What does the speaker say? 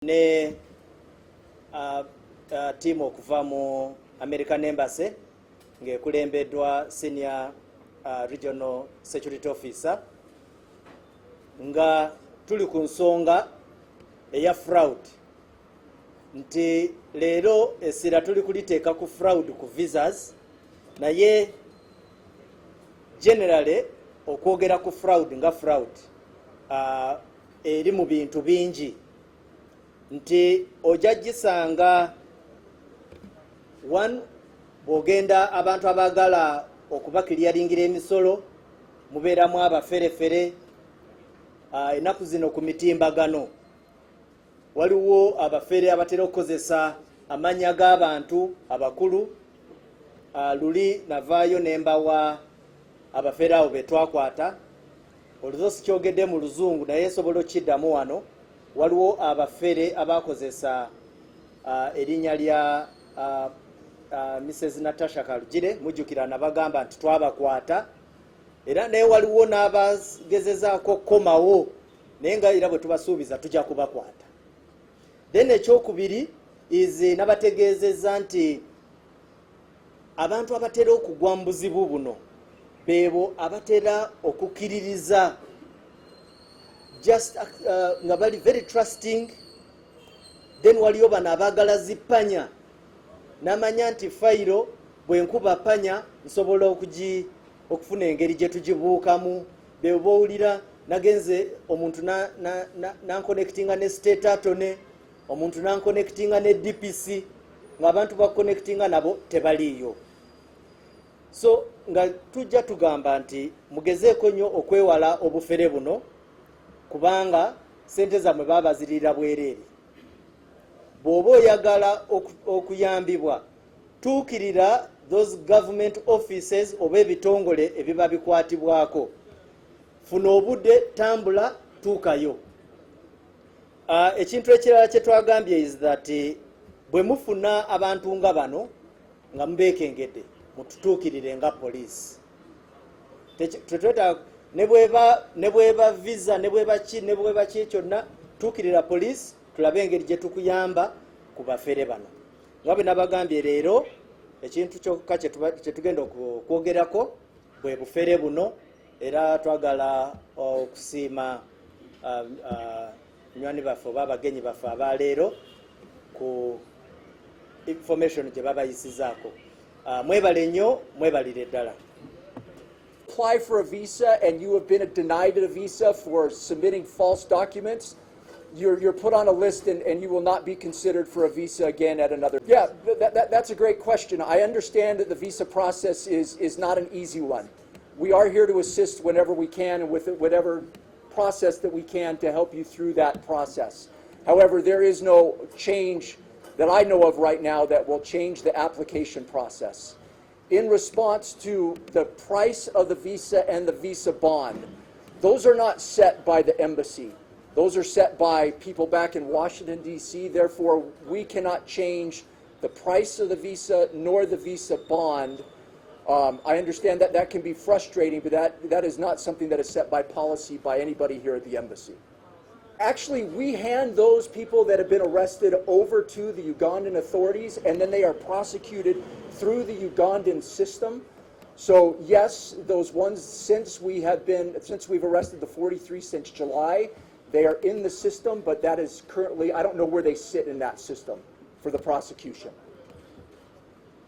ne team okuva mu American Embassy ng'ekulembeddwa senior regional security officer nga tuli ku nsonga eya fraud nti leero essira tuli kuliteeka ku fraud ku visas naye generally okwogera ku fraud nga fraud eri mu bintu bingi nti ojja gisanga one bw'ogenda abantu abaagala okubakiriyalingira emisolo mubeeramu abaferefere ennaku zino ku mitimbagano waliwo abafere abatera okukozesa amannya g'abantu abakulu luli navaayo nembawa abafere abo betwakwata oluzo sikyogedde mu luzungu naye esobola okiddamu wano waliwo abafere abakozesa erinnya lya Mrs. Natasha Kalugire mujjukira nabagamba nti twabakwata era naye waliwo n'abagezezaako komawo naye nga era bwe tubasuubiza tujja kubakwata. Then ekyokubiri izi nabategeezezza nti abantu abatera okugwa mu buzibu buno beebo abatera okukkiririza just nga bali very trusting. Then waliyo bano abaagala zippanya namanya nti fayiro bwenkuba panya nsobola okufuna engeri gye tugibuukamu beebo bowulira nagenze omuntu nanconnectinga ne state attorney omuntu nanconnectinga ne DPC ng'abantu baconnectinga nabo tebaliiyo. So nga tujja tugamba nti mugezeeko nnyo okwewala obufere buno kubanga sente zammwe baabazirira bwereere. Bw'oba oyagala okuyambibwa tuukirira those government offices oba ebitongole ebiba bikwatibwako. Funa obudde tambula tuukayo. Ekintu ekirala kye twagambye is that bwe mufuna abantu nga bano nga mubeekengedde mututuukirire nga poliisi. Ne bweba visa ne bweba ki kyonna tuukirira poliisi tulabe engeri gye tukuyamba ku bafere bano. Nga bwe nabagambye leero ekintu kyokka kye tugenda okwogerako bwe bufere buno era twagala okusiima nywani baffe oba abagenyi baffe abaleero ku information gye babayisizaako. Mwebale nnyo mwebalire ddala. Apply for a visa and you have been denied a visa for submitting false documents, you're put on a list and you will not be considered for a visa again at another. Yeah, that's a great question. I understand that the visa process is not an easy one. We are here to assist whenever we can and with whatever process that we can to help you through that process. However, there is no change that I know of right now that will change the application process. In response to the price of the visa and the visa bond, those are not set by the embassy. Those are set by people back in Washington, D.C. Therefore, we cannot change the price of the visa nor the visa bond. I understand that that can be frustrating, but that is not something that is set by policy by anybody here at the embassy. Actually, we hand those people that have been arrested over to the Ugandan authorities, and then they are prosecuted through the Ugandan system. So yes, those ones, since we've arrested the 43 since July, they are in the system, but that is currently, I don't know where they sit in that system for the prosecution.